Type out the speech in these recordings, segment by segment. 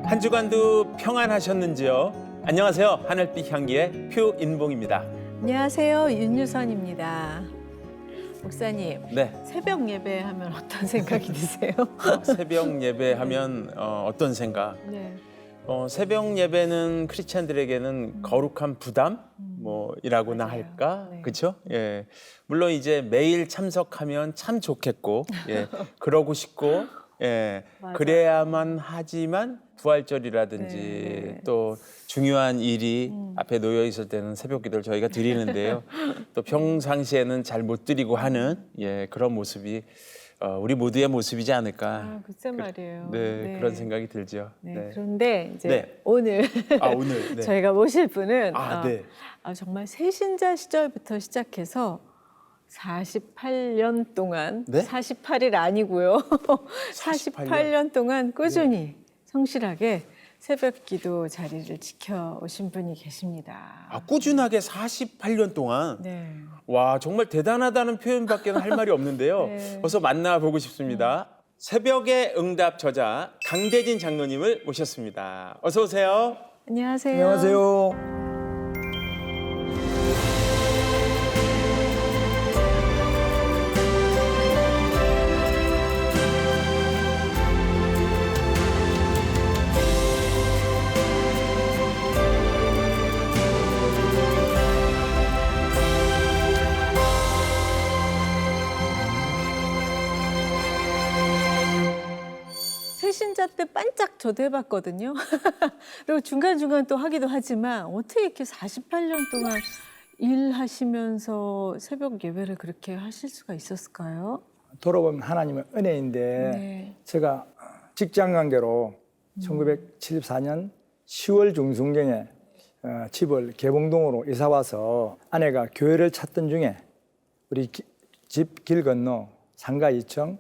한 주간도 평안하셨는지요? 안녕하세요. 하늘빛 향기의 표인봉입니다. 안녕하세요. 윤유선입니다. 목사님, 네. 새벽 예배하면 어떤 생각이 드세요? 새벽 예배하면 어떤 생각? 네. 새벽 예배는 크리스찬들에게는 거룩한 부담 이라고나 맞아요. 할까? 네. 그렇죠? 예. 물론 이제 매일 참석하면 참 좋겠고, 예. 그러고 싶고, 예. 맞아요. 그래야만 하지만 부활절이라든지 네. 또 중요한 일이 앞에 놓여 있을 때는 새벽 기도를 저희가 드리는데요. 또 평상시에는 잘 못 드리고 하는 그런 모습이 우리 모두의 모습이지 않을까. 아, 글쎄 말이에요. 네, 그런 생각이 들죠. 네. 그런데 이제 네. 오늘 오늘 네. 저희가 모실 분은 네. 정말 새신자 시절부터 시작해서 48년 동안, 네? 48일 아니고요. 48년 동안 꾸준히 성실하게 새벽 기도 자리를 지켜오신 분이 계십니다. 꾸준하게 48년 동안. 네. 와, 정말 대단하다는 표현밖에 할 말이 없는데요. 네. 어서 만나보고 싶습니다. 새벽의 응답 저자 강대진 장로님을 모셨습니다. 어서 오세요. 안녕하세요. 안녕하세요. 새신자 때 반짝 저도 해봤거든요. 그리고 중간중간 또 하기도 하지만 어떻게 이렇게 48년 동안 일하시면서 새벽 예배를 그렇게 하실 수가 있었을까요? 돌아보면 하나님의 은혜인데 네. 제가 직장 관계로 1974년 10월 중순경에 집을 개봉동으로 이사 와서 아내가 교회를 찾던 중에 우리 집 길 건너 상가 2층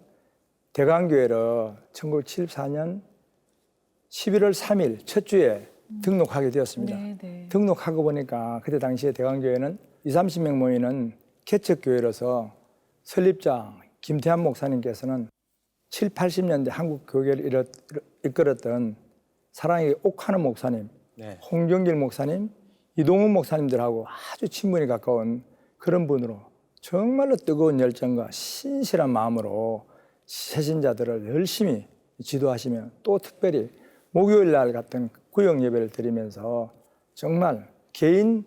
대강교회를 1974년 11월 3일 첫 주에 등록하게 되었습니다. 네. 등록하고 보니까 그때 당시에 대강교회는 20-30명 모이는 개척교회로서 설립자 김태환 목사님께서는 70-80년대 한국 교회를 이끌었던 사랑의 옥하는 목사님, 네. 홍정길 목사님, 이동훈 목사님들하고 아주 친분이 가까운 그런 분으로 정말로 뜨거운 열정과 신실한 마음으로 새신자들을 열심히 지도하시며 또 특별히 목요일 날 같은 구역 예배를 드리면서 정말 개인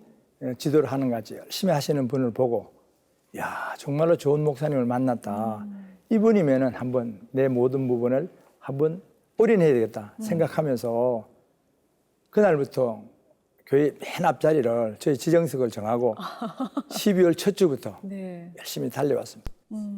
지도를 하는 것 같이 열심히 하시는 분을 보고 야 정말로 좋은 목사님을 만났다. 이분이면은 한번 내 모든 부분을 한번 올인해야 되겠다 생각하면서 그날부터 교회 맨 앞자리를 저희 지정석을 정하고 12월 첫 주부터 네. 열심히 달려왔습니다.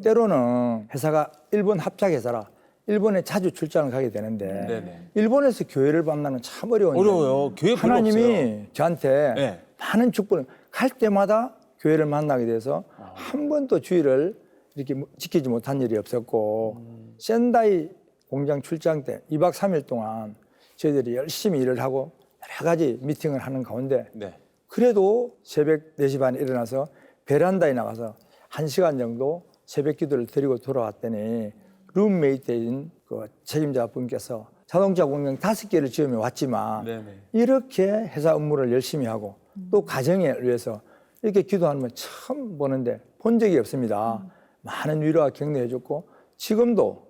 때로는 회사가 일본 합작회사라 일본에 자주 출장을 가게 되는데 네네. 일본에서 교회를 만나는 참 어려운데 어려워요. 교회 별로 하나님이 없어요. 저한테 네. 많은 축복을 갈 때마다 교회를 만나게 돼서 한 번도 주의를 이렇게 지키지 못한 일이 없었고 센다이 공장 출장 때 2박 3일 동안 저희들이 열심히 일을 하고 여러 가지 미팅을 하는 가운데 네. 그래도 새벽 4시 반에 일어나서 베란다에 나가서 1시간 정도 새벽 기도를 드리고 돌아왔더니 룸메이트인 그 책임자분께서 자동차 공장 5개를 지으며 왔지만 네네. 이렇게 회사 업무를 열심히 하고 또 가정에 위해서 이렇게 기도하는 건 처음 보는데 본 적이 없습니다. 많은 위로와 격려해 줬고 지금도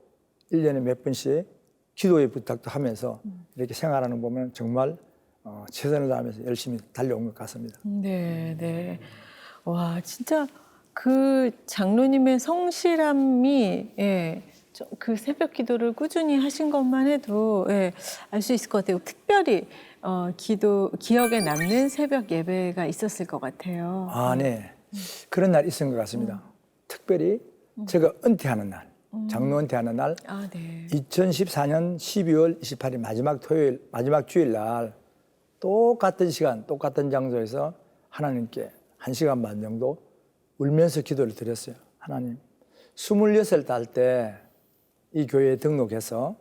1년에 몇 번씩 기도의 부탁도 하면서 이렇게 생활하는 거 보면 정말 최선을 다하면서 열심히 달려온 것 같습니다. 네. 와, 진짜 그 장로님의 성실함이 그 새벽 기도를 꾸준히 하신 것만 해도 알 수 있을 것 같아요. 특별히 기억에 남는 새벽 예배가 있었을 것 같아요. 네. 그런 날 있은 것 같습니다. 특별히 제가 은퇴하는 날, 장로 은퇴하는 날, 네. 2014년 12월 28일 마지막 주일 날 똑같은 시간, 똑같은 장소에서 하나님께 1시간 반 정도 울면서 기도를 드렸어요. 하나님, 26살 때 이 교회에 등록해서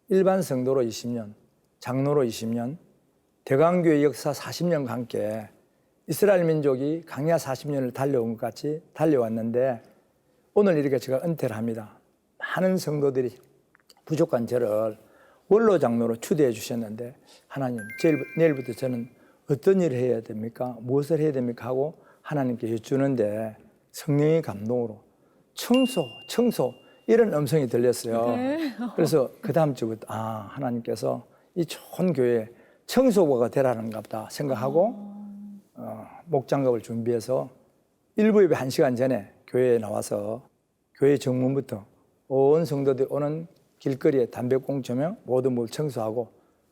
일반 성도로 20년, 장로로 20년, 대강교회 역사 40년과 함께 이스라엘 민족이 강야 40년을 달려온 것 같이 달려왔는데 오늘 이렇게 제가 은퇴를 합니다. 많은 성도들이 부족한 저를 원로 장로로 추대해 주셨는데 하나님, 내일부터 저는 어떤 일을 해야 됩니까? 무엇을 해야 됩니까? 하고 하나님께 여쭈는데 성령의 감동으로 청소 이런 음성이 들렸어요. 네. 그래서 그 다음 주부터 하나님께서 이 좋은 교회에 청소부가 되라는가 보다 생각하고 목장갑을 준비해서 일부 예배 1시간 전에 교회에 나와서 교회 정문부터 온 성도들이 오는 길거리에 담배꽁초며 모든 물 청소하고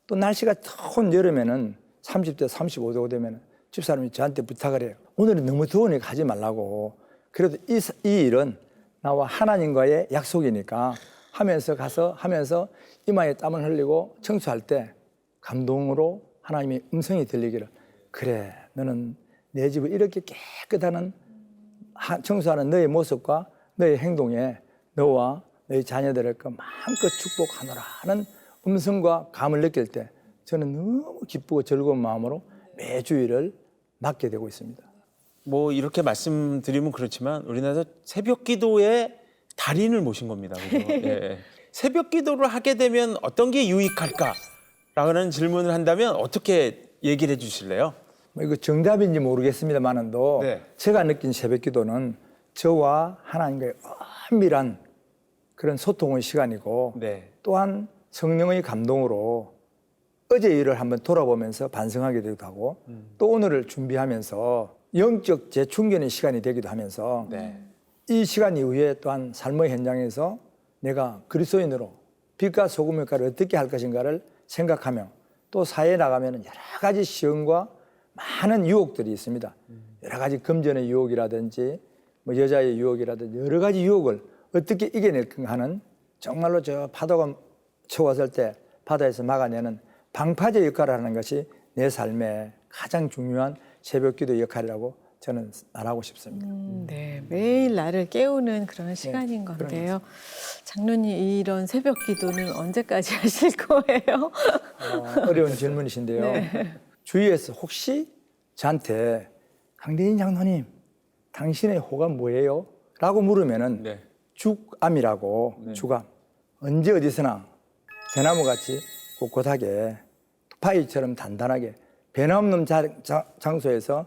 또 날씨가 더운 여름에는 30대 35도 되면 집사람이 저한테 부탁을 해요. 오늘은 너무 더우니까 하지 말라고. 그래도 이 일은 나와 하나님과의 약속이니까 하면서 이마에 땀을 흘리고 청소할 때 감동으로 하나님의 음성이 들리기를, 그래, 너는 내 집을 이렇게 깨끗한 청소하는 너의 모습과 너의 행동에 너와 너희 자녀들을 마음껏 축복하노라 하는 음성과 감을 느낄 때 저는 너무 기쁘고 즐거운 마음으로 매주일을 맡게 되고 있습니다. 뭐 이렇게 말씀드리면 그렇지만 우리나라에서 새벽 기도의 달인을 모신 겁니다. 그죠? 예. 새벽 기도를 하게 되면 어떤 게 유익할까라는 질문을 한다면 어떻게 얘기를 해주실래요? 뭐 이거 정답인지 모르겠습니다만은도 네. 제가 느낀 새벽 기도는 저와 하나님과의 은밀한 그런 소통의 시간이고 네. 또한 성령의 감동으로 어제 일을 한번 돌아보면서 반성하게 되기도 하고 또 오늘을 준비하면서 영적 재충전의 시간이 되기도 하면서 네. 이 시간 이후에 또한 삶의 현장에서 내가 그리스도인으로 빛과 소금 역할을 어떻게 할 것인가를 생각하며 또 사회에 나가면 여러 가지 시험과 많은 유혹들이 있습니다. 여러 가지 금전의 유혹이라든지 뭐 여자의 유혹이라든지 여러 가지 유혹을 어떻게 이겨낼까 하는 정말로 저 파도가 쳐왔을 때 바다에서 막아내는 방파제 역할을 하는 것이 내 삶의 가장 중요한 새벽 기도 역할이라고 저는 말하고 싶습니다. 네, 매일 나를 깨우는 그런 시간인 건데요. 장로님, 이런 새벽 기도는 언제까지 하실 거예요? 어려운 질문이신데요. 네. 주위에서 혹시 저한테 강대인 장로님, 당신의 호가 뭐예요? 라고 물으면은 네. 죽암이라고 죽암. 언제 어디서나 대나무같이 꼿꼿하게 파이처럼 단단하게 변함없는 장소에서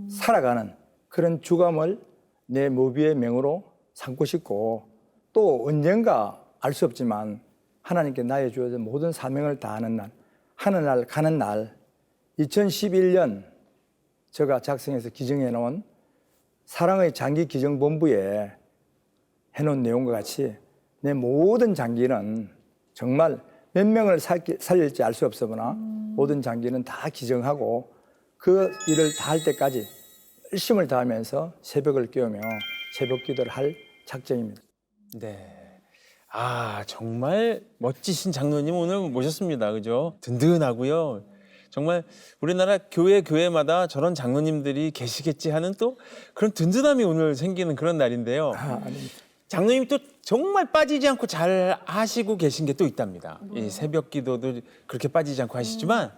살아가는 그런 주감을 내 모비의 명으로 삼고 싶고 또 언젠가 알 수 없지만 하나님께 나의 주어진 모든 사명을 다하는 날, 하는 날 가는 날 2011년 제가 작성해서 기증해 놓은 사랑의 장기 기증본부에 해놓은 내용과 같이 내 모든 장기는 정말 몇 명을 살릴지 알 수 없으나 모든 장기는 다 기증하고 그 일을 다 할 때까지 열심을 다하면서 새벽을 깨우며 새벽 기도를 할 작정입니다. 네. 아, 정말 멋지신 장로님 오늘 모셨습니다. 그죠? 든든하고요. 정말 우리나라 교회마다 저런 장로님들이 계시겠지 하는 또 그런 든든함이 오늘 생기는 그런 날인데요. 아닙니다. 장로님 또 정말 빠지지 않고 잘 하시고 계신 게 또 있답니다. 이 새벽 기도도 그렇게 빠지지 않고 하시지만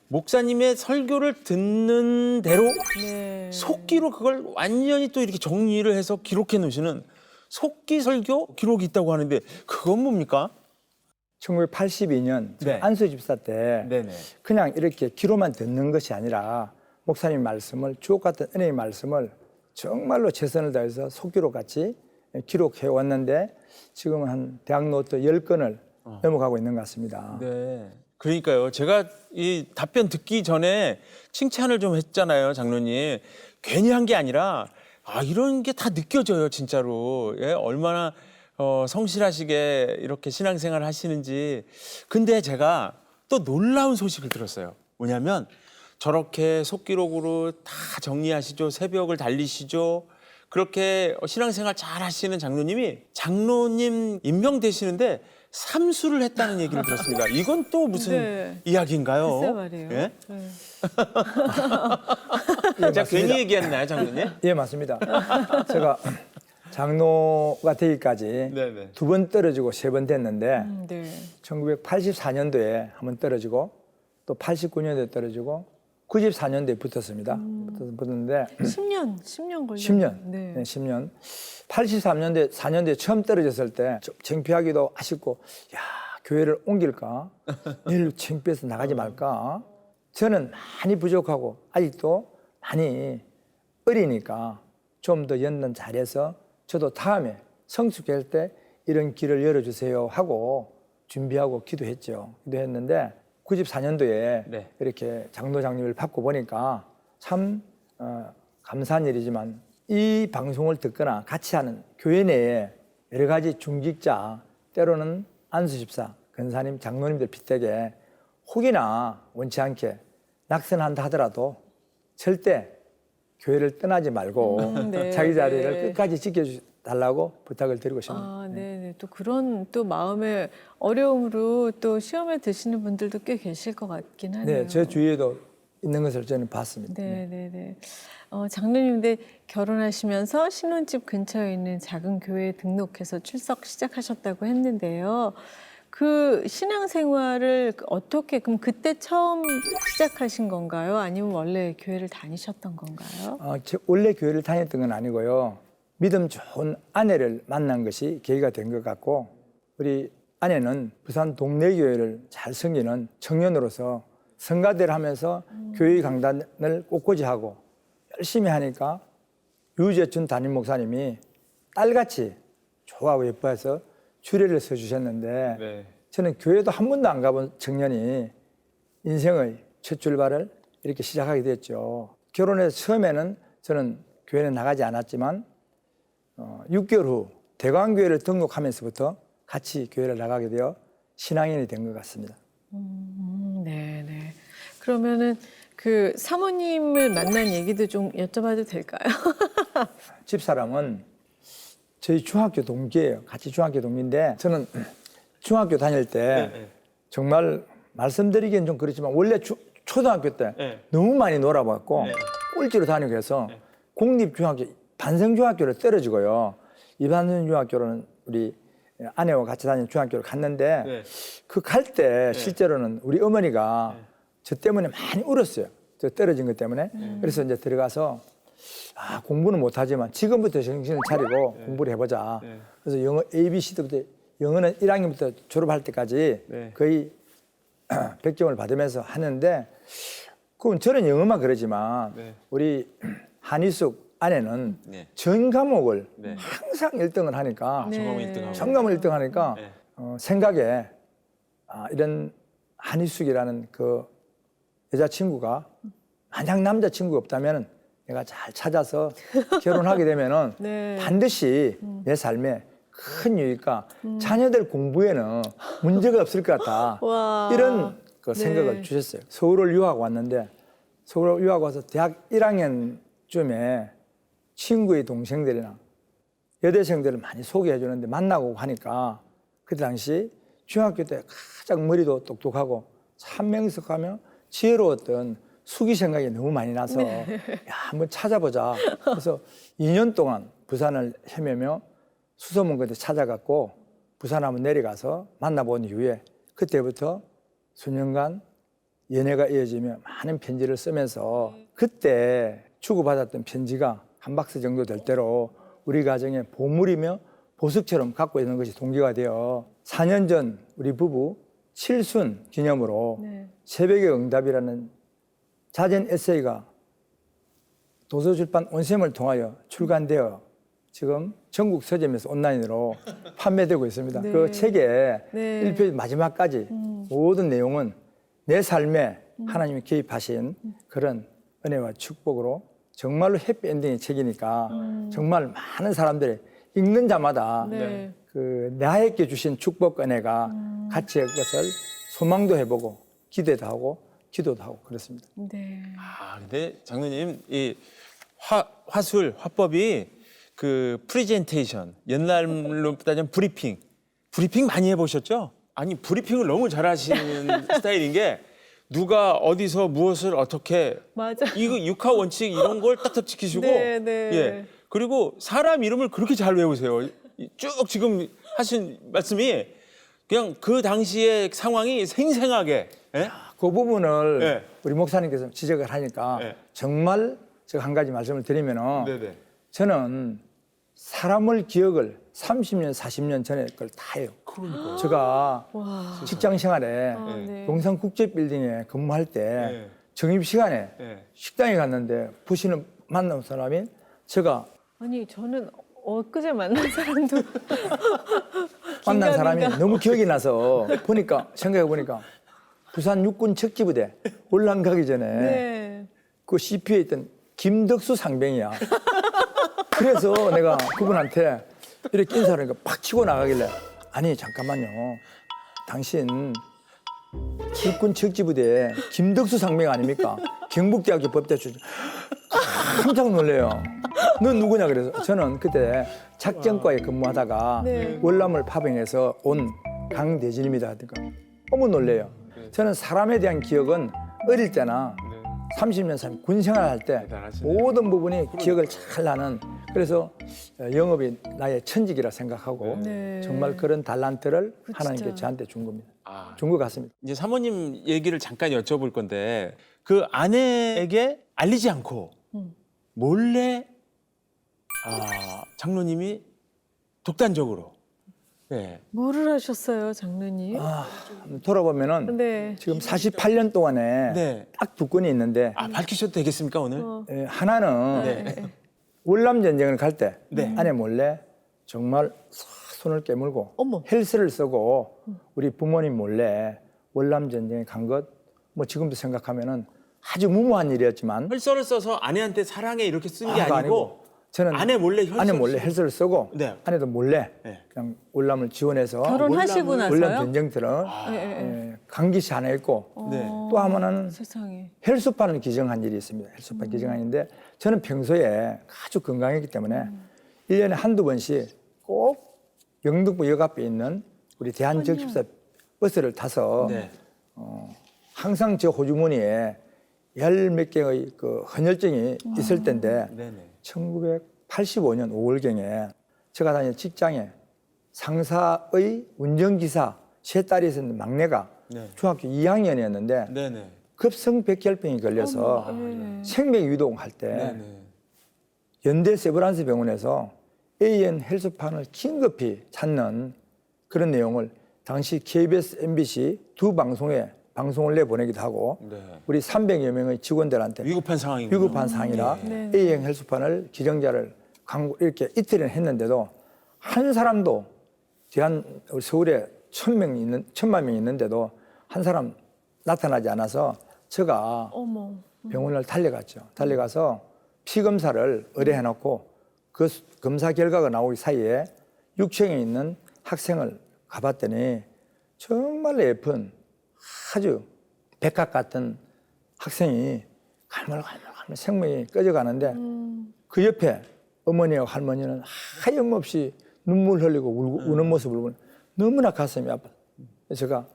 목사님의 설교를 듣는 대로 네. 속기로 그걸 완전히 또 이렇게 정리를 해서 기록해 놓으시는 속기 설교 기록이 있다고 하는데 그건 뭡니까? 1982년 네. 안수 집사 때 네네. 그냥 이렇게 귀로만 듣는 것이 아니라 목사님 말씀을 주옥 같은 은혜의 말씀을 정말로 최선을 다해서 속기록 같이 기록해 왔는데 지금은 한 대학 노트 10건을 넘어가고 있는 것 같습니다. 네. 그러니까요. 제가 이 답변 듣기 전에 칭찬을 좀 했잖아요, 장로님. 괜히 한 게 아니라 이런 게 다 느껴져요, 진짜로. 예, 얼마나 성실하시게 이렇게 신앙생활 하시는지. 근데 제가 또 놀라운 소식을 들었어요. 뭐냐면 저렇게 속기록으로 다 정리하시죠. 새벽을 달리시죠. 그렇게 신앙생활 잘 하시는 장로님이 장로님 임명되시는데 삼수를 했다는 얘기를 들었습니다. 이건 또 무슨 네. 이야기인가요? 글쎄 말이에요. 예? 네. 예, 제가 맞습니다. 괜히 얘기했나요, 장로님? 예, 맞습니다. 제가 장로가 되기까지 네네. 2번 떨어지고 3번 됐는데 네. 1984년도에 한 번 떨어지고 또 89년도에 떨어지고 94년도에 붙었습니다. 붙었는데 10년 걸렸어요. 10년. 네. 네, 10년. 83년도에 4년도에 처음 떨어졌을 때 좀 창피하기도 아쉽고 야, 교회를 옮길까? 내일 창피해서 나가지 말까? 저는 많이 부족하고 아직도 많이 어리니까 좀 더 연단 잘해서 저도 다음에 성숙할 때 이런 길을 열어주세요 하고 준비하고 기도했죠. 기도했는데 94년도에 네. 이렇게 장로장님을 받고 보니까 참 감사한 일이지만 이 방송을 듣거나 같이 하는 교회 내에 여러 가지 중직자 때로는 안수집사, 근사님, 장로님들 빗대게 혹이나 원치 않게 낙선한다 하더라도 절대 교회를 떠나지 말고 네, 자기 자리를 네. 끝까지 지켜달라고 부탁을 드리고 싶습니다. 아, 네. 또 그런 또 마음의 어려움으로 또 시험에 드시는 분들도 꽤 계실 것 같긴 하네요. 네, 제 주위에도 있는 것을 저는 봤습니다. 네. 장로님, 근데 결혼하시면서 신혼집 근처에 있는 작은 교회에 등록해서 출석 시작하셨다고 했는데요. 그 신앙생활을 어떻게, 그럼 그때 처음 시작하신 건가요? 아니면 원래 교회를 다니셨던 건가요? 원래 교회를 다녔던 건 아니고요. 믿음 좋은 아내를 만난 것이 계기가 된 것 같고, 우리 아내는 부산 동네교회를 잘 섬기는 청년으로서 성가대를 하면서 교회 강단을 꼿꼿이 하고 열심히 하니까 유재춘 담임 목사님이 딸같이 좋아하고 예뻐해서 주례를 서주셨는데 네. 저는 교회도 한 번도 안 가본 청년이 인생의 첫 출발을 이렇게 시작하게 됐죠. 결혼해서 처음에는 저는 교회는 나가지 않았지만 6개월 후 대광교회를 등록하면서부터 같이 교회를 나가게 되어 신앙인이 된 것 같습니다. 네. 그러면은 그 사모님을 만난 얘기도 좀 여쭤봐도 될까요? 집사람은 저희 중학교 동기예요. 같이 중학교 동기인데 저는 중학교 다닐 때 정말 말씀드리기엔 좀 그렇지만 원래 초등학교 때 너무 많이 놀아봤고 꼴찌로 다니고 해서 공립중학교 반성중학교를 떨어지고요. 이반성중학교로는 우리 아내와 같이 다니는 중학교를 갔는데 그 갈 때 실제로는 우리 어머니가 저 때문에 많이 울었어요. 저 떨어진 것 때문에. 그래서 이제 들어가서 공부는 못하지만 지금부터 정신을 차리고 공부를 해보자. 그래서 영어 ABC부터 영어는 1학년부터 졸업할 때까지 거의 100점을 받으면서 하는데 그건 저는 영어만 그러지만 우리 한희숙 아내는 전 과목을 항상 1등을 하니까 전 과목 1등 하니까 생각에 이런 한희숙이라는 그 여자친구가 만약 남자친구가 없다면 내가 잘 찾아서 결혼하게 되면은 반드시 내 삶에 큰 유익과 자녀들 공부에는 문제가 없을 것 같다. 와. 이런 그 생각을 주셨어요. 서울을 유학 왔는데 서울 유학 와서 대학 1학년쯤에 친구의 동생들이나 여대생들을 많이 소개해 주는데 만나고 하니까 그때 당시 중학교 때 가장 머리도 똑똑하고 참 명석하며 지혜로웠던 수기 생각이 너무 많이 나서 야, 한번 찾아보자. 그래서 2년 동안 부산을 헤매며 수소문 그때 찾아갔고 부산 한번 내려가서 만나본 이후에 그때부터 수년간 연애가 이어지며 많은 편지를 쓰면서 그때 주고받았던 편지가 한 박스 정도 될 대로 우리 가정의 보물이며 보석처럼 갖고 있는 것이 동기가 되어 4년 전 우리 부부 칠순 기념으로 새벽의 응답이라는 자전 에세이가 도서출판 온샘을 통하여 출간되어 지금 전국 서점에서 온라인으로 판매되고 있습니다. 그 책의 1페이지 마지막까지 모든 내용은 내 삶에 하나님이 개입하신 그런 은혜와 축복으로 정말로 해피엔딩의 책이니까 정말 많은 사람들이 읽는 자마다 그 나에게 주신 축복 은혜가 같이 그것을 소망도 해보고 기대도 하고 기도도 하고 그렇습니다. 근데 장로님 이 화술 화법이 그 프레젠테이션 옛날로 따지면 브리핑 많이 해보셨죠? 아니 브리핑을 너무 잘하시는 스타일인 게 누가 어디서 무엇을 어떻게 맞아. 이거 육하 원칙 이런 걸 딱딱 지키시고 예 그리고 사람 이름을 그렇게 잘 외우세요. 쭉 지금 하신 말씀이 그냥 그 당시의 상황이 생생하게 예? 그 부분을 우리 목사님께서 지적을 하니까 정말 제가 한 가지 말씀을 드리면은 저는 사람을 기억을 30년, 40년 전에 걸 다 해요. 그러니까요. 제가 와. 직장 생활에 아, 네. 용산국제빌딩에 근무할 때 네. 점심시간에 네. 식당에 갔는데 보시는 만난 사람이 제가 아니 저는 엊그제 만난 사람도 만난 긴가민가. 사람이 너무 기억이 나서 보니까 생각해 보니까 부산 육군 척기부대 월남 가기 전에 네. 그 CP에 있던 김덕수 상병이야. 그래서 내가 그분한테 이렇게 인사를 하니까 팍 치고 나가길래 아니 잠깐만요. 당신 육군 척기부대 김덕수 상병 아닙니까? 경북대학교 법대 출신. 깜짝 놀래요. 넌 누구냐 그래서 저는 그때 작전과에 근무하다가 네. 월남을 파병해서 온 강대진입니다. 하니까 어머 놀래요. 저는 사람에 대한 기억은 어릴 때나 30년 산 군생활 할 때 대단하시네요. 모든 부분이 기억을 잘 나는 그래서 영업이 나의 천직이라 생각하고 네. 정말 그런 달란트를 진짜. 하나님께 저한테 준 겁니다. 아, 준 것 같습니다. 이제 사모님 얘기를 잠깐 여쭤볼 건데 그 아내에게 알리지 않고 몰래 장로님이 독단적으로 네. 뭐를 하셨어요, 장로님? 돌아보면은 네. 지금 48년 동안에 네. 딱 두 건이 있는데 밝히셔도 되겠습니까 오늘? 하나는 네. 월남 전쟁을 갈 때 네. 아내 몰래 정말 손을 깨물고 어머. 헬스를 쓰고 우리 부모님 몰래 월남 전쟁에 간 것 뭐 지금도 생각하면은 아주 무모한 일이었지만 혈서를 써서 아내한테 사랑해 이렇게 쓴 게 그거 아니고 저는 아내 몰래 헬스를 쓰고 네. 아내도 몰래 네. 그냥 월남을 지원해서 결혼하시고 월남 나서요? 전쟁들을 네. 강기시 하나 있고 네. 또 하나는 세상에. 헬스판을 기증한 일이 있습니다. 헬스판 기증하는데 저는 평소에 아주 건강했기 때문에 1년에 한두 번씩 꼭 영등포 역 앞에 있는 우리 대한적십사 버스를 타서 네. 항상 저 호주머니에 열 몇 개의 그 헌혈증이 있을 때인데 네네. 1985년 5월경에 제가 다니는 직장에 상사의 운전기사 세 딸이 있었는데 막내가 네. 중학교 2학년이었는데 네네. 급성백혈병이 걸려서 네. 생명유동할 때 네네. 연대 세브란스 병원에서 AN 헬스판을 긴급히 찾는 그런 내용을 당시 KBS, MBC 두 방송에 방송을 내보내기도 하고 네. 우리 300여 명의 직원들한테 위급한 상황이군요. 위급한 상황이라 네. A형 헬스판을 기증자를 광고 이렇게 이틀이나 했는데도 한 사람도 우리 서울에 1,000만 명이 있는데도 한 사람 나타나지 않아서 제가 어머. 병원을 달려갔죠. 달려가서 피 검사를 의뢰해놓고 그 검사 결과가 나오기 사이에 6층에 있는 학생을 가봤더니 정말 예쁜 아주 백합 같은 학생이 갈물갈물 생명이 꺼져가는데 그 옆에 어머니와 할머니는 하염없이 눈물 흘리고 우는 모습을 보면 너무나 가슴이 아파. 제가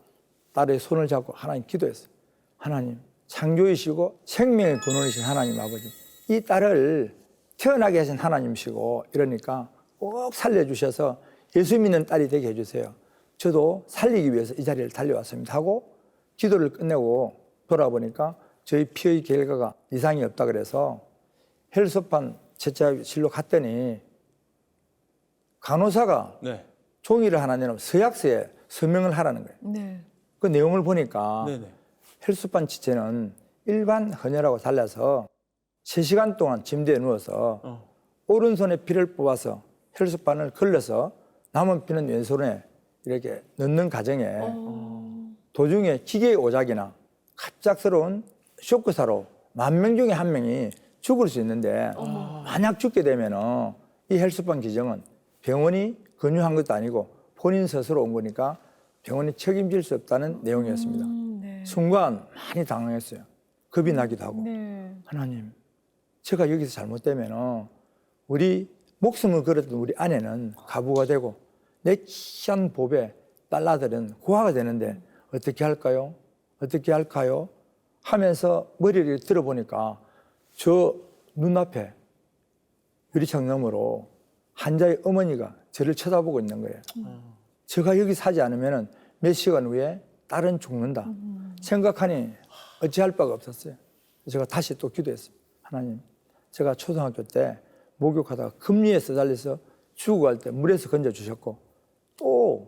딸의 손을 잡고 하나님 기도했어요. 하나님 창조이시고 생명의 근원이신 하나님 아버지 이 딸을 태어나게 하신 하나님이시고 이러니까 꼭 살려주셔서 예수 믿는 딸이 되게 해주세요. 저도 살리기 위해서 이 자리를 달려왔습니다 하고 기도를 끝내고 돌아보니까 저희 피의 결과가 이상이 없다 그래서 헬스판 제자실로 갔더니 간호사가 네. 종이를 하나 내놓으면 서약서에 서명을 하라는 거예요. 네. 그 내용을 보니까 네네. 헬스판 지체는 일반 헌혈하고 달라서 3시간 동안 침대에 누워서 오른손에 피를 뽑아서 헬스판을 걸러서 남은 피는 왼손에 이렇게 넣는 과정에 도중에 기계 오작이나 갑작스러운 쇼크사로 10,000명 중에 1명이 죽을 수 있는데 만약 죽게 되면 이 헬스판 기증은 병원이 권유한 것도 아니고 본인 스스로 온 거니까 병원이 책임질 수 없다는 내용이었습니다. 네. 순간 많이 당황했어요. 겁이 나기도 하고. 네. 하나님, 제가 여기서 잘못되면 우리 목숨을 걸었던 우리 아내는 가부가 되고 내 귀한 보배 딸아들은 고아가 되는데 어떻게 할까요? 어떻게 할까요? 하면서 머리를 들어보니까 저 눈앞에 유리창 너머로 환자의 어머니가 저를 쳐다보고 있는 거예요. 제가 여기 사지 않으면 몇 시간 후에 딸은 죽는다. 생각하니 어찌할 바가 없었어요. 제가 다시 또 기도했어요. 하나님, 제가 초등학교 때 목욕하다가 금리에 쓰달려서 죽고 갈 때 물에서 건져 주셨고 또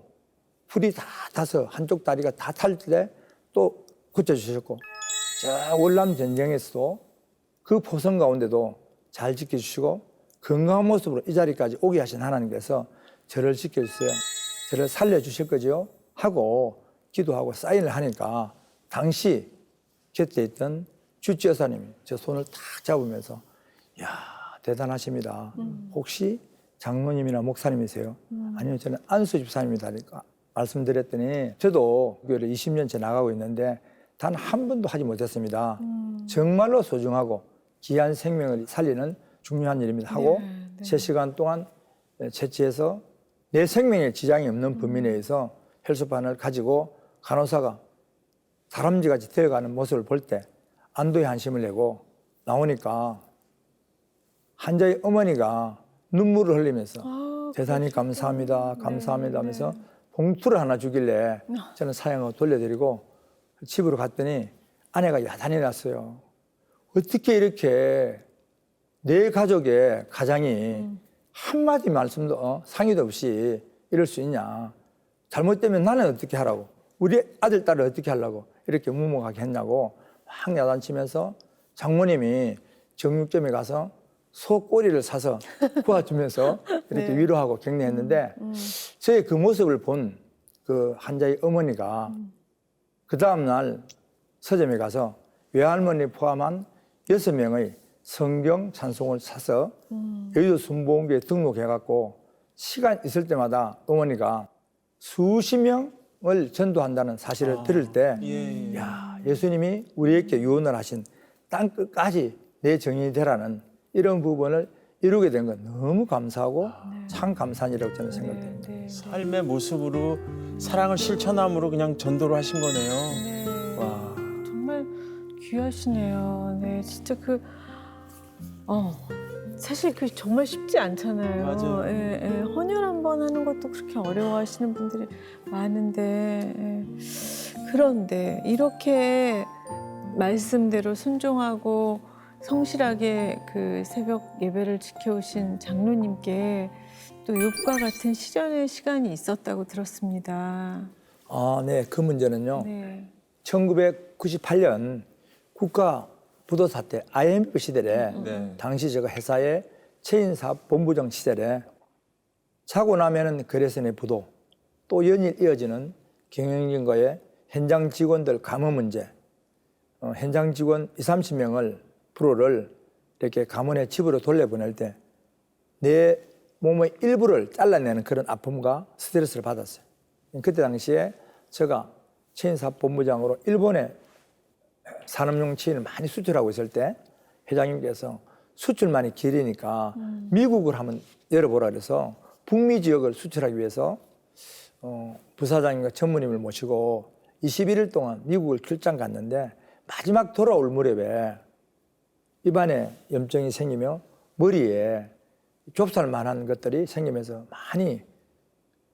불이 다 타서 한쪽 다리가 다 탈 때 또 고쳐 주셨고 저 월남 전쟁에서도 그 포성 가운데도 잘 지켜주시고 건강한 모습으로 이 자리까지 오게 하신 하나님께서 저를 지켜주세요. 저를 살려주실 거죠 하고 기도하고 사인을 하니까 당시 곁에 있던 주치 여사님이 제 손을 탁 잡으면서 야 대단하십니다. 혹시 장로님이나 목사님이세요? 아니요 저는 안수 집사님이다니까 말씀드렸더니 저도 교회를 20년째 나가고 있는데 단 한 번도 하지 못했습니다. 정말로 소중하고 귀한 생명을 살리는 중요한 일입니다 하고 네. 3시간 동안 채취해서 내 생명에 지장이 없는 범위 내에서 혈소판을 가지고 간호사가 다람쥐같이 되어가는 모습을 볼 때 안도의 한심을 내고 나오니까 환자의 어머니가 눈물을 흘리면서 대단히 감사합니다, 감사합니다 하면서 봉투를 하나 주길래 저는 사양하고 돌려드리고 집으로 갔더니 아내가 야단이 났어요. 어떻게 이렇게 내 가족의 가장이 한마디 말씀도 상의도 없이 이럴 수 있냐. 잘못되면 나는 어떻게 하라고. 우리 아들, 딸을 어떻게 하려고 이렇게 무모하게 했냐고 막 야단치면서 장모님이 정육점에 가서 소 꼬리를 사서 구워주면서 이렇게 위로하고 격려했는데 저의 그 모습을 본 그 환자의 어머니가 그 다음날 서점에 가서 외할머니 포함한 6명의 성경 찬송을 사서 여의도 순복음교에 등록해갖고 시간 있을 때마다 어머니가 수십 명을 전도한다는 사실을 들을 때 예. 야, 예수님이 우리에게 유언을 하신 땅 끝까지 내 정인이 되라는 이런 부분을 이루게 된 건 너무 감사하고 참 감사한 일이라고 저는 생각됩니다. 네. 삶의 모습으로 사랑을 실천함으로 그냥 전도를 하신 거네요. 네. 와. 정말 귀하시네요. 네, 진짜 사실 그 정말 쉽지 않잖아요. 맞아요. 예, 헌혈 한 번 하는 것도 그렇게 어려워하시는 분들이 많은데, 그런데 이렇게 말씀대로 순종하고 성실하게 그 새벽 예배를 지켜오신 장로님께 또 욥과 같은 시련의 시간이 있었다고 들었습니다. 아, 네. 그 문제는요. 네. 1998년 국가 부도 사태 IMF 시절에 네. 당시 제가 회사의 체인사업 본부장 시절에 자고 나면은 거래선의 부도 또 연일 이어지는 경영진과의 현장 직원들 감호 문제 현장 직원 20-30명을 프로를 이렇게 감원의 집으로 돌려보낼 때 내 몸의 일부를 잘라내는 그런 아픔과 스트레스를 받았어요. 그때 당시에 제가 체인사업 본부장으로 일본에 산업용 체인을 많이 수출하고 있을 때 회장님께서 수출만이 길이니까 미국을 한번 열어보라 그래서 북미 지역을 수출하기 위해서 부사장님과 전무님을 모시고 21일 동안 미국을 출장 갔는데 마지막 돌아올 무렵에 입안에 염증이 생기며 머리에 좁쌀 만한 것들이 생기면서 많이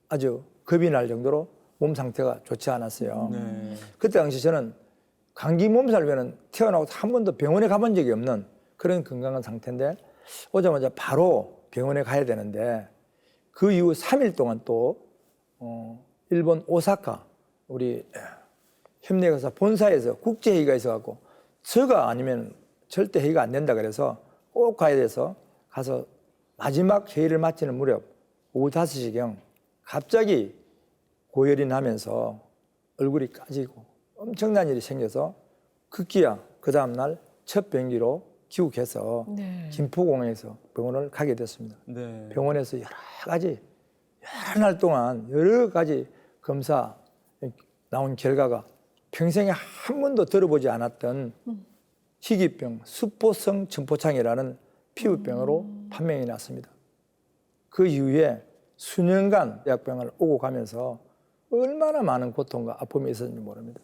아주 겁이 날 정도로 몸 상태가 좋지 않았어요. 네. 그때 당시 저는 감기 몸살면은 태어나고 한 번도 병원에 가본 적이 없는 그런 건강한 상태인데 오자마자 바로 병원에 가야 되는데 그 이후 3일 동안 또 일본 오사카 우리 협력회사 본사에서 국제회의가 있어갖고 저가 아니면 절대 회의가 안 된다 그래서 꼭 가야 돼서 가서 마지막 회의를 마치는 무렵 오후 5시경 갑자기 고열이 나면서 얼굴이 까지고 엄청난 일이 생겨서 급기야 그 다음날 첫 병기로 귀국해서 네. 김포공항에서 병원을 가게 됐습니다. 네. 병원에서 여러 날 동안 여러 가지 검사 나온 결과가 평생에 한 번도 들어보지 않았던 희귀병 수포성 천포창이라는 피부병으로 판명이 났습니다. 그 이후에 수년간 약병을 오고 가면서 얼마나 많은 고통과 아픔이 있었는지 모릅니다.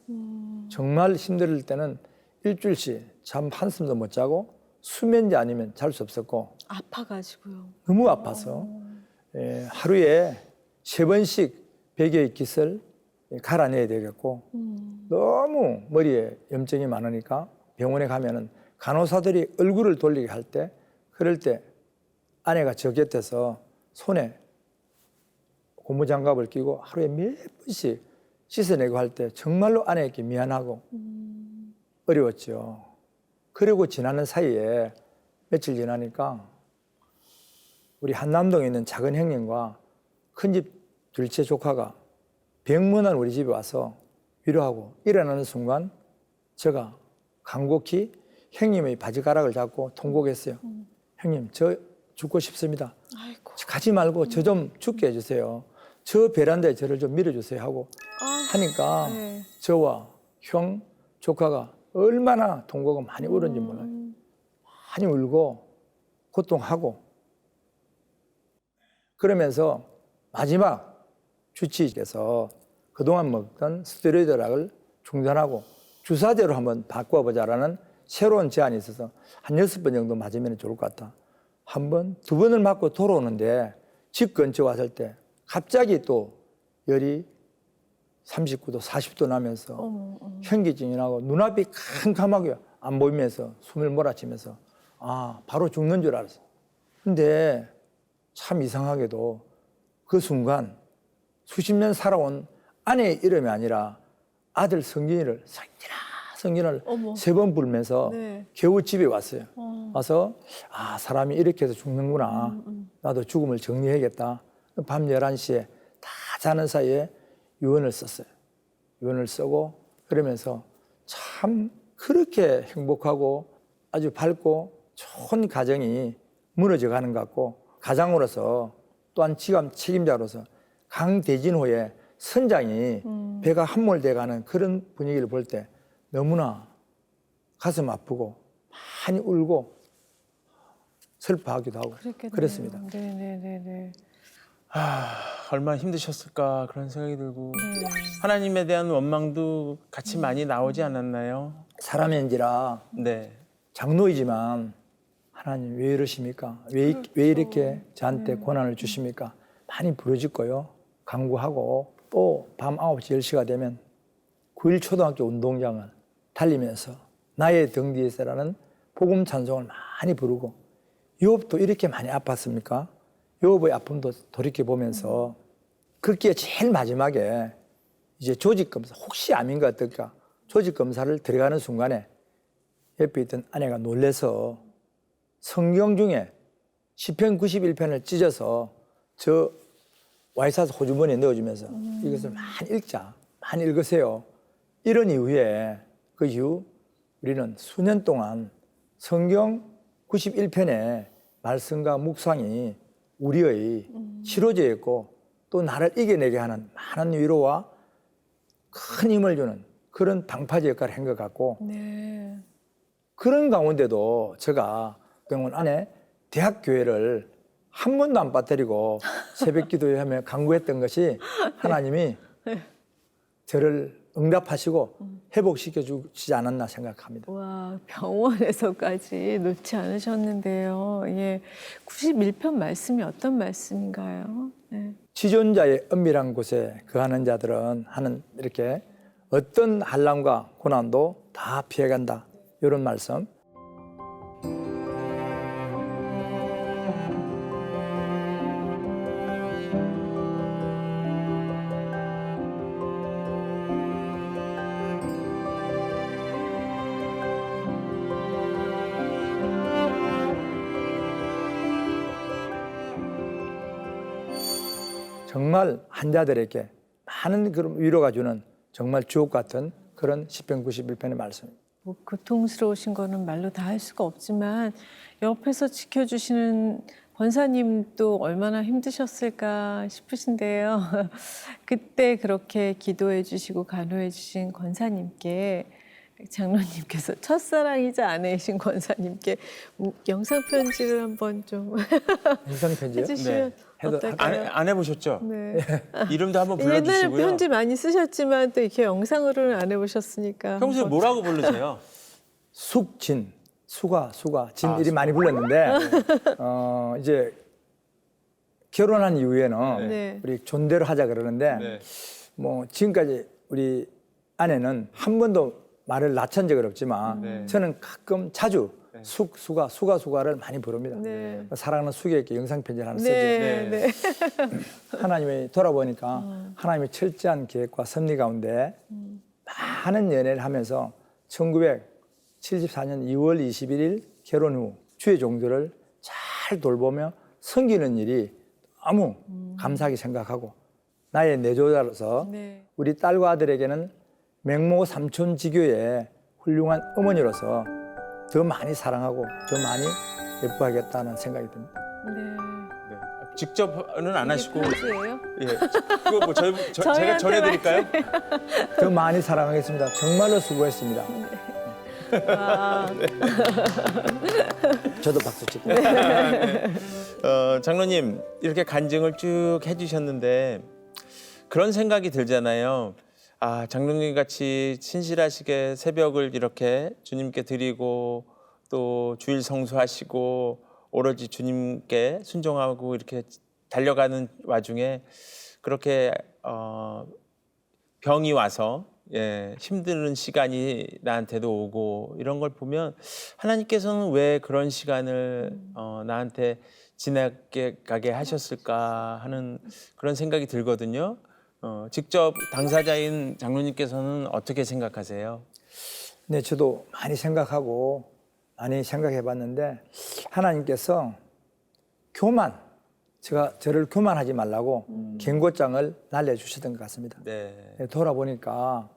정말 힘들 때는 일주일씩 잠 한숨도 못 자고 수면제 아니면 잘 수 없었고 아파가지고요. 너무 아파서 하루에 3번씩 베개의 깃을 갈아내야 되겠고 너무 머리에 염증이 많으니까 병원에 가면은 간호사들이 얼굴을 돌리게 할 때 그럴 때 아내가 저 곁에서 손에 고무장갑을 끼고 하루에 몇 번씩 씻어내고 할 때 정말로 아내에게 미안하고 어려웠죠. 그리고 지나는 사이에 며칠 지나니까 우리 한남동에 있는 작은 형님과 큰집 둘째 조카가 병문안 우리 집에 와서 위로하고 일어나는 순간 제가 간곡히 형님의 바지가락을 잡고 통곡했어요. 형님, 저 죽고 싶습니다. 아이고. 가지 말고 저 좀 죽게 해주세요. 저 베란다에 저를 좀 밀어주세요 하고 하니까 네. 저와 형, 조카가 얼마나 통곡을 많이 울었는지 몰라요. 많이 울고 고통하고 그러면서 마지막 주치의께서 그동안 먹던 스테로이드약을 중단하고 주사제로 한번 바꿔보자라는 새로운 제안이 있어서 한 6번 정도 맞으면 좋을 것 같다. 한 번, 2번을 맞고 돌아오는데 집 근처 왔을 때 갑자기 또 열이 39도, 40도 나면서 현기증이 나고 눈앞이 캄캄하게 안 보이면서 숨을 몰아치면서 아, 바로 죽는 줄 알았어. 근데 참 이상하게도 그 순간 수십 년 살아온 아내의 이름이 아니라 아들 성진이를 어머. 3번 부르면서 네. 겨우 집에 왔어요. 와서 아, 사람이 이렇게 해서 죽는구나. 나도 죽음을 정리해야겠다. 밤 11시에 다 자는 사이에 유언을 썼어요. 유언을 쓰고 그러면서 참 그렇게 행복하고 아주 밝고 좋은 가정이 무너져 가는 것 같고 가장으로서 또한 지감 책임자로서 강대진호의 선장이 배가 함몰돼 가는 그런 분위기를 볼 때 너무나 가슴 아프고 많이 울고 슬퍼하기도 하고 그랬겠네요. 그랬습니다. 네네네네. 얼마나 힘드셨을까 그런 생각이 들고 하나님에 대한 원망도 같이 많이 나오지 않았나요? 사람인지라 네. 장로이지만 하나님 왜 이러십니까? 왜 이렇게 저한테 고난을 주십니까? 많이 부르짖고요. 간구하고 또 밤 9시, 10시가 되면 9일 초등학교 운동장을 달리면서 나의 등 뒤에서라는 복음 찬송을 많이 부르고 욥도 이렇게 많이 아팠습니까? 욥의 아픔도 돌이켜보면서 그게 제일 마지막에 이제 조직검사 혹시 암인 것 어떨까 조직검사를 들어가는 순간에 옆에 있던 아내가 놀래서 성경 중에 시편 91편을 찢어서 저 와이사스 호주머니에 넣어주면서 이것을 많이 읽자, 많이 읽으세요. 이런 이후에 그 이후 우리는 수년 동안 성경 91편의 말씀과 묵상이 우리의 치료제였고 또 나를 이겨내게 하는 많은 위로와 큰 힘을 주는 그런 방파제 역할을 한 것 같고 네. 그런 가운데도 제가 병원 안에 대학교회를 한 번도 안 빠뜨리고 새벽 기도하며 간구했던 것이 하나님이 저를 응답하시고 회복시켜 주지 않았나 생각합니다. 와, 병원에서까지 놓지 않으셨는데요. 예. 91편 말씀이 어떤 말씀인가요? 네. 지존자의 은밀한 곳에 거하는 자들은 하는 이렇게 어떤 한란과 고난도 다 피해간다. 이런 말씀. 정말 환자들에게 많은 그런 위로가 주는 정말 주옥 같은 그런 시편 91편의 말씀입니다. 뭐 고통스러우신 거는 말로 다 할 수가 없지만 옆에서 지켜주시는 권사님도 얼마나 힘드셨을까 싶으신데요. 그때 그렇게 기도해 주시고 간호해 주신 권사님께 장로님께서 첫사랑이자 아내이신 권사님께 영상 편지를 한번 좀 영상 편지요? 해주시면 해도 어떨까요? 안 해보셨죠? 네. 이름도 한번 옛날에 불러주시고요. 편지 많이 쓰셨지만 또 이렇게 영상으로는 안 해보셨으니까 평소에 한번. 뭐라고 부르세요? 숙진, 수가, 진 일이 많이 불렀는데 이제 결혼한 이후에는 네. 우리 존대로 하자 그러는데 네. 뭐 지금까지 우리 아내는 한 번도 말을 낮춘 적은 없지만 네. 저는 가끔 자주 수가를 많이 부릅니다. 네. 사랑하는 숙에게 영상 편지를 하나 쓰죠. 네. 네. 하나님이 돌아보니까 하나님의 철저한 계획과 섭리 가운데 많은 연애를 하면서 1974년 2월 21일 결혼 후 주의 종들을 잘 돌보며 섬기는 일이 너무 감사하게 생각하고 나의 내조자로서 네. 우리 딸과 아들에게는 맹모 삼촌지교의 훌륭한 어머니로서 더 많이 사랑하고 더 많이 예뻐하겠다는 생각이 듭니다. 네. 네. 직접은 안 하시고 편지예요? 예. 그거 뭐 제가 저희한테만 전해드릴까요? 더 많이 사랑하겠습니다. 정말로 수고했습니다. 아, 저도 박수 치고. 장로님 이렇게 간증을 쭉 해주셨는데 그런 생각이 들잖아요. 아, 장로님 같이 신실하시게 새벽을 이렇게 주님께 드리고 또 주일 성수하시고 오로지 주님께 순종하고 이렇게 달려가는 와중에 그렇게 병이 와서 힘든 시간이 나한테도 오고 이런 걸 보면 하나님께서는 왜 그런 시간을 나한테 지나게 가게 하셨을까 하는 그런 생각이 들거든요. 직접 당사자인 장로님께서는 어떻게 생각하세요? 네, 저도 많이 생각하고 많이 생각해봤는데 하나님께서 저를 교만하지 말라고 경고장을 날려주시던 것 같습니다. 네. 돌아보니까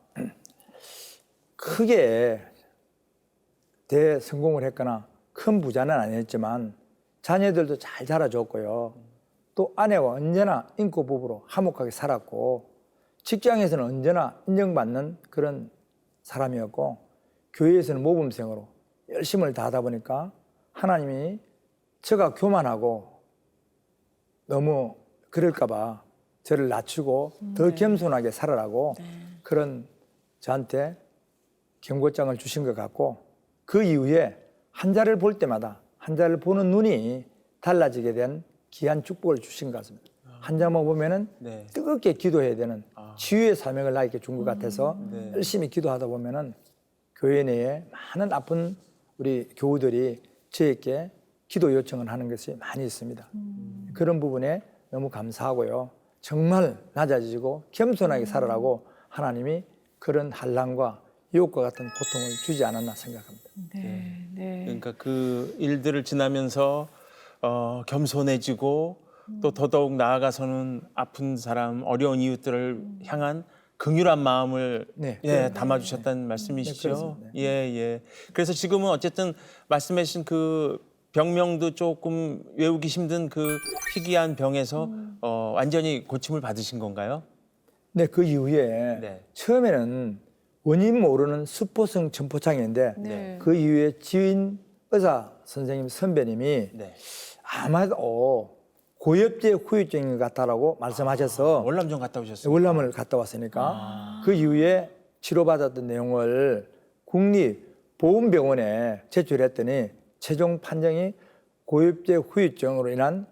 크게 대성공을 했거나 큰 부자는 아니었지만 자녀들도 잘 자라줬고요. 또 아내와 언제나 인고 부부로 화목하게 살았고 직장에서는 언제나 인정받는 그런 사람이었고 교회에서는 모범생으로 열심을 다하다 보니까 하나님이 제가 교만하고 너무 그럴까 봐 저를 낮추고 더 겸손하게 살아라고 그런 저한테 경고장을 주신 것 같고 그 이후에 한자를 볼 때마다 한자를 보는 눈이 달라지게 된 귀한 축복을 주신 것 같습니다. 한자만 보면은 네. 뜨겁게 기도해야 되는 치유의 사명을 나에게 준 것 같아서 네. 열심히 기도하다 보면은 교회 내에 많은 아픈 우리 교우들이 저에게 기도 요청을 하는 것이 많이 있습니다. 그런 부분에 너무 감사하고요. 정말 낮아지고 겸손하게 살아라고 하나님이 그런 한란과 유혹과 같은 고통을 주지 않았나 생각합니다. 네. 네. 그러니까 그 일들을 지나면서 겸손해지고 또 더더욱 나아가서는 아픈 사람, 어려운 이웃들을 향한 긍휼한 마음을 네. 담아주셨다는 말씀이시죠? 그렇습니다. 예. 그래서 지금은 어쨌든 말씀하신 그 병명도 조금 외우기 힘든 그 희귀한 병에서 완전히 고침을 받으신 건가요? 네, 그 이후에 네. 처음에는 원인 모르는 수포성 점포창인데 네. 그 이후에 지인 의사 선생님 선배님이 네. 아마도 고엽제 후유증인 것 같다라고 말씀하셔서 월남전 갔다 오셨어요. 월남을 갔다 왔으니까 그 이후에 치료받았던 내용을 국립보훈병원에 제출했더니 최종 판정이 고엽제 후유증으로 인한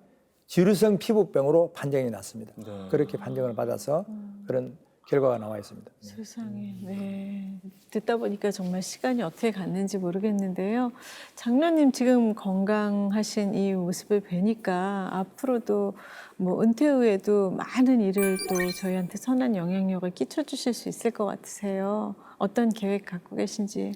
지루성 피부병으로 판정이 났습니다. 네. 그렇게 판정을 받아서 그런 결과가 나와 있습니다. 세상에. 네. 듣다 보니까 정말 시간이 어떻게 갔는지 모르겠는데요. 장로님 지금 건강하신 이 모습을 뵈니까 앞으로도 뭐 은퇴 후에도 많은 일을 또 저희한테 선한 영향력을 끼쳐주실 수 있을 것 같으세요. 어떤 계획 갖고 계신지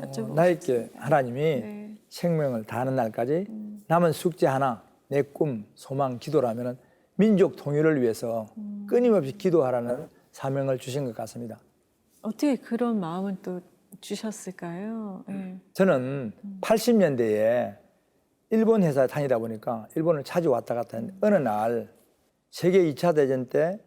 여쭤보고 나에게 하나님이 네. 생명을 다하는 날까지 남은 숙제 하나, 내 꿈, 소망, 기도라면 민족 통일을 위해서 끊임없이 기도하라는 사명을 주신 것 같습니다. 어떻게 그런 마음을 또 주셨을까요? 네. 저는 80년대에 일본 회사에 다니다 보니까 일본을 자주 왔다 갔다 했는데 어느 날 세계 2차 대전 때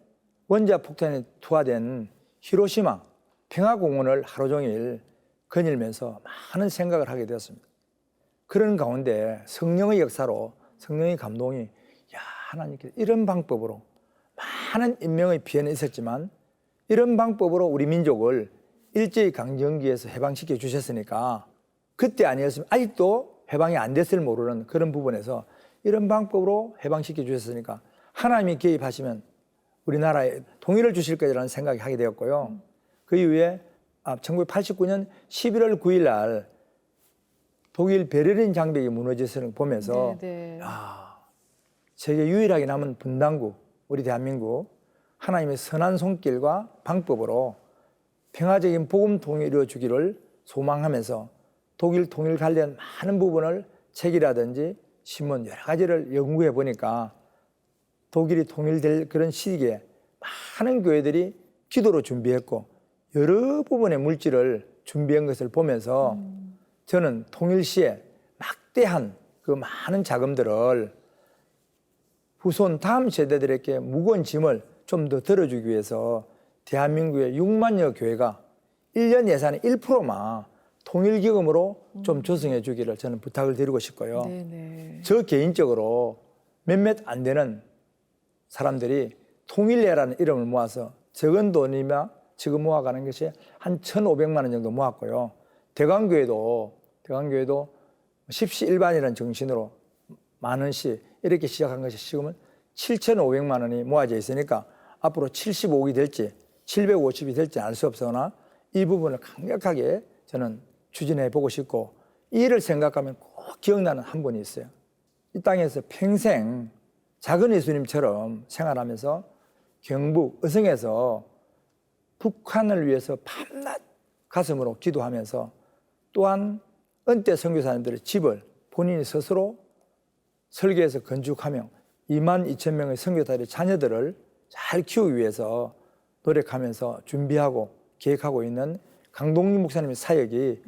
원자 폭탄에 투하된 히로시마 평화공원을 하루 종일 거닐면서 많은 생각을 하게 되었습니다. 그런 가운데 성령의 역사로 성령의 감동이 하나님께서 이런 방법으로 많은 인명의 피해는 있었지만 이런 방법으로 우리 민족을 일제강점기에서 해방시켜 주셨으니까 그때 아니었으면 아직도 해방이 안 됐을 모르는 그런 부분에서 이런 방법으로 해방시켜 주셨으니까 하나님이 개입하시면 우리나라에 통일을 주실 거라는 생각이 하게 되었고요. 그 이후에 1989년 11월 9일 날 독일 베를린 장벽이 무너졌을 걸 보면서 네. 세계 유일하게 남은 분단국 우리 대한민국 하나님의 선한 손길과 방법으로 평화적인 복음 통일을 이루어 주기를 소망하면서 독일 통일 관련 많은 부분을 책이라든지 신문 여러 가지를 연구해 보니까 독일이 통일될 그런 시기에 많은 교회들이 기도로 준비했고 여러 부분의 물질을 준비한 것을 보면서 저는 통일 시에 막대한 그 많은 자금들을 후손 다음 세대들에게 무거운 짐을 좀 더 들어주기 위해서 대한민국의 6만여 교회가 1년 예산의 1%만 통일기금으로 좀 조성해 주기를 저는 부탁을 드리고 싶고요. 네. 저 개인적으로 몇몇 안 되는 사람들이 통일례라는 이름을 모아서 적은 돈이며 지금 모아가는 것이 한 1,500만 원 정도 모았고요. 대관교회도 십시일반이라는 정신으로 만 원씩 이렇게 시작한 것이 지금은 7,500만 원이 모아져 있으니까 앞으로 75억이 될지 750이 될지 알 수 없으나 이 부분을 강력하게 저는 추진해 보고 싶고 이 일을 생각하면 꼭 기억나는 한 분이 있어요. 이 땅에서 평생 작은 예수님처럼 생활하면서 경북 의성에서 북한을 위해서 밤낮 가슴으로 기도하면서 또한 은퇴 선교사님들의 집을 본인이 스스로 설계해서 건축하며 22,000명의 선교사들의 자녀들을 잘 키우기 위해서 노력하면서 준비하고 계획하고 있는 강동윤 목사님의 사역이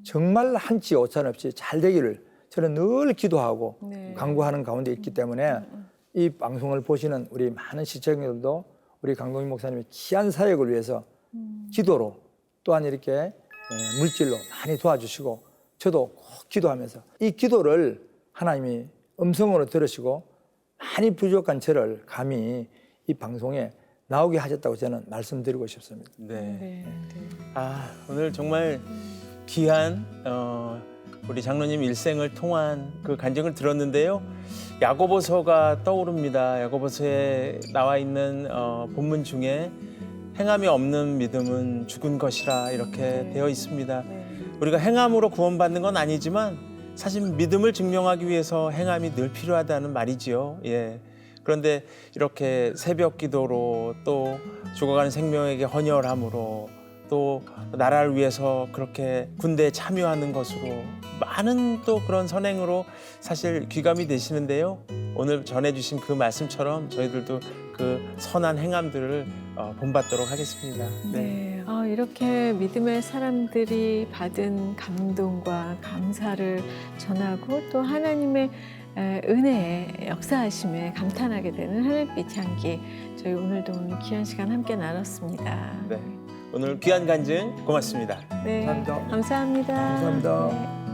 정말 한치 오차 없이 잘 되기를 저는 늘 기도하고 간구하는 가운데 있기 때문에 이 방송을 보시는 우리 많은 시청자들도 우리 강동윤 목사님의 귀한 사역을 위해서 기도로 또한 이렇게 물질로 많이 도와주시고 저도 꼭 기도하면서 이 기도를 하나님이 음성으로 들으시고 많이 부족한 저를 감히 이 방송에 나오게 하셨다고 저는 말씀드리고 싶습니다. 네. 오늘 정말 귀한 우리 장로님 일생을 통한 그 간증을 들었는데요. 야고보서가 떠오릅니다. 야고보서에 나와 있는 본문 중에 행함이 없는 믿음은 죽은 것이라 이렇게 되어 있습니다. 우리가 행함으로 구원받는 건 아니지만 사실 믿음을 증명하기 위해서 행함이 늘 필요하다는 말이지요. 예. 그런데 이렇게 새벽 기도로 또 죽어가는 생명에게 헌혈함으로 또 나라를 위해서 그렇게 군대에 참여하는 것으로 많은 또 그런 선행으로 사실 귀감이 되시는데요. 오늘 전해주신 그 말씀처럼 저희들도 그 선한 행함들을 본받도록 하겠습니다. 네. 이렇게 믿음의 사람들이 받은 감동과 감사를 전하고 또 하나님의 은혜의 역사하심에 감탄하게 되는 하늘빛 향기. 저희 오늘도 귀한 시간 함께 나눴습니다. 네. 오늘 귀한 간증 고맙습니다. 네. 감사합니다. 감사합니다. 감사합니다. 네.